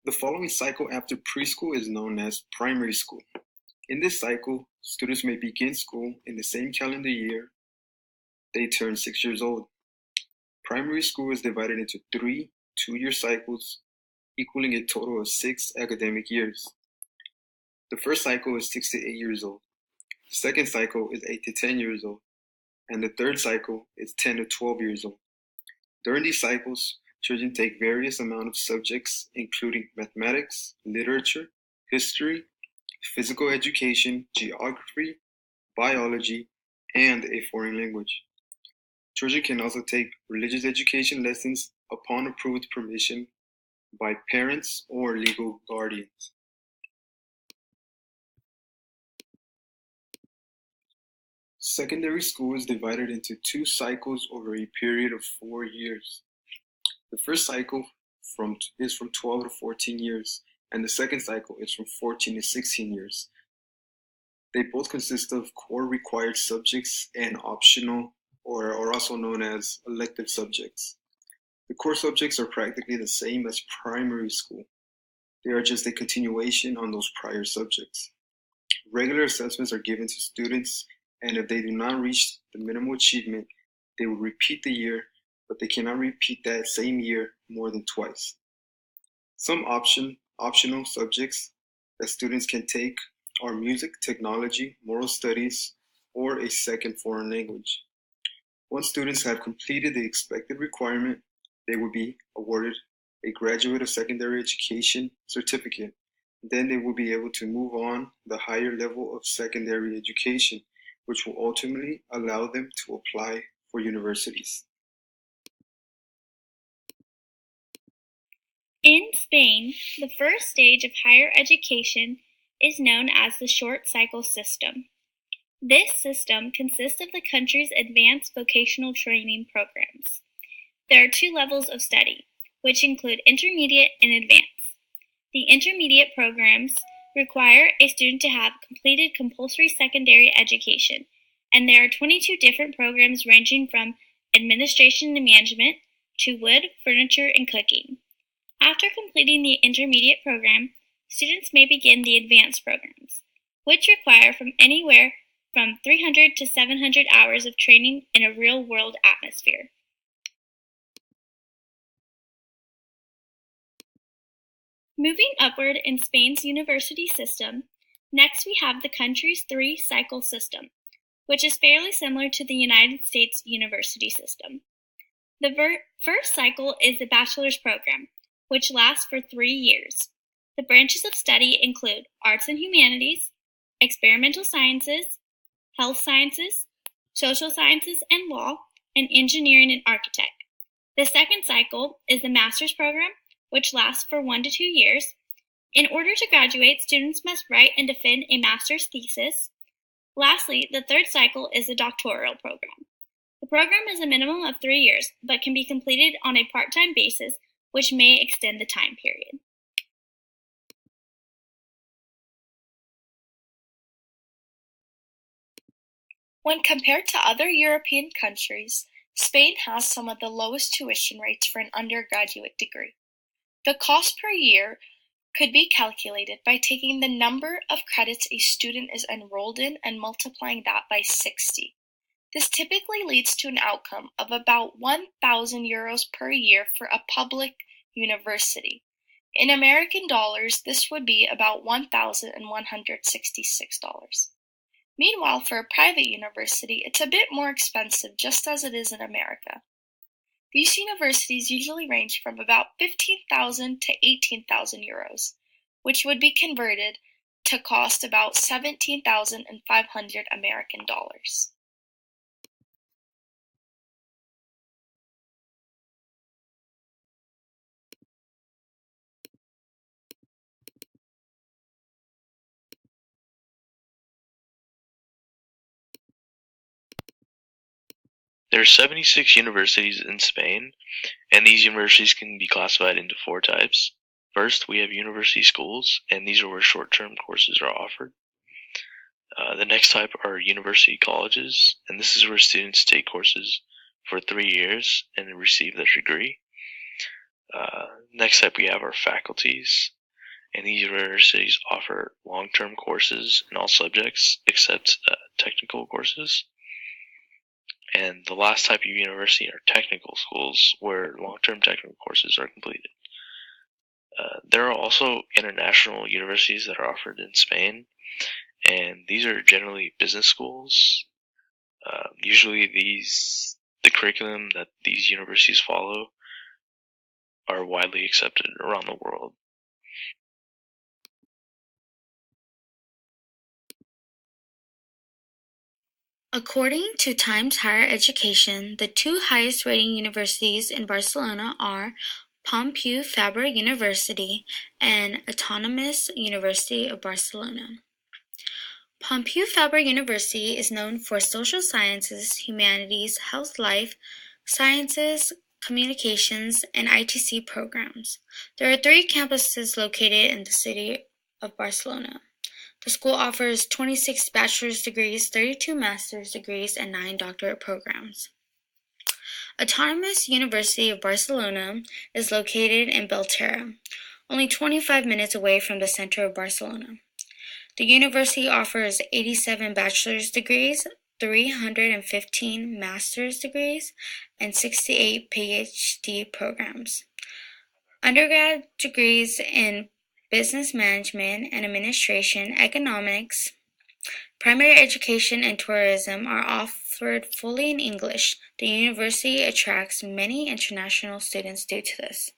The following cycle after preschool is known as primary school. In this cycle, students may begin school in the same calendar year they turn 6 years old. Primary school is divided into 3 two-year cycles, equaling a total of 6 academic years. The first cycle is 6 to 8 years old. The second cycle is 8 to 10 years old. And the third cycle is 10 to 12 years old. During these cycles, children take various amount of subjects, including mathematics, literature, history, physical education, geography, biology, and a foreign language. Children can also take religious education lessons upon approved permission by parents or legal guardians. Secondary school is divided into 2 cycles over a period of 4 years. The first cycle is from 12 to 14 years, and the second cycle is from 14 to 16 years. They both consist of core required subjects and optional, or also known as elective subjects. The core subjects are practically the same as primary school. They are just a continuation on those prior subjects. Regular assessments are given to students, and if they do not reach the minimal achievement, they will repeat the year, but they cannot repeat that same year more than twice. Some optional subjects that students can take are music, technology, moral studies, or a second foreign language. Once students have completed the expected requirement, they will be awarded a Graduate of Secondary Education certificate. Then they will be able to move on the higher level of secondary education, which will ultimately allow them to apply for universities. In Spain, the first stage of higher education is known as the short cycle system. This system consists of the country's advanced vocational training programs. There are 2 levels of study, which include intermediate and advanced. The intermediate programs require a student to have completed compulsory secondary education, and there are 22 different programs ranging from administration and management to wood, furniture, and cooking. After completing the intermediate program, students may begin the advanced programs, which require from anywhere from 300 to 700 hours of training in a real-world atmosphere. Moving upward in Spain's university system, next we have the country's 3-cycle system, which is fairly similar to the United States university system. The first cycle is the bachelor's program, which lasts for 3 years. The branches of study include arts and humanities, experimental sciences, health sciences, social sciences and law, and engineering and architect. The second cycle is the master's program, which lasts for 1 to 2 years. In order to graduate, students must write and defend a master's thesis. Lastly, the third cycle is the doctoral program. The program is a minimum of 3 years, but can be completed on a part-time basis, which may extend the time period. When compared to other European countries, Spain has some of the lowest tuition rates for an undergraduate degree. The cost per year could be calculated by taking the number of credits a student is enrolled in and multiplying that by 60. This typically leads to an outcome of about 1,000 euros per year for a public university. In American dollars, this would be about $1,166. Meanwhile, for a private university, it's a bit more expensive, just as it is in America. These universities usually range from about 15,000 to 18,000 euros, which would be converted to cost about 17,500 American dollars. There are 76 universities in Spain, and these universities can be classified into 4 types. First, we have university schools, and these are where short-term courses are offered. The next type are university colleges, and this is where students take courses for 3 years and receive their degree. Next type we have our faculties, and these universities offer long-term courses in all subjects except technical courses. And the last type of university are technical schools, where long-term technical courses are completed. There are also international universities that are offered in Spain, and these are generally business schools. Usually the curriculum that these universities follow are widely accepted around the world. According to Times Higher Education, the two highest rating universities in Barcelona are Pompeu Fabra University and Autonomous University of Barcelona. Pompeu Fabra University is known for social sciences, humanities, health, life sciences, communications, and ITC programs. There are 3 campuses located in the city of Barcelona. The school offers 26 bachelor's degrees, 32 master's degrees, and 9 doctorate programs. Autonomous University of Barcelona is located in Belterra, only 25 minutes away from the center of Barcelona. The university offers 87 bachelor's degrees, 315 master's degrees, and 68 PhD programs. Undergrad degrees in business management and administration, economics, primary education, and tourism are offered fully in English. The university attracts many international students due to this.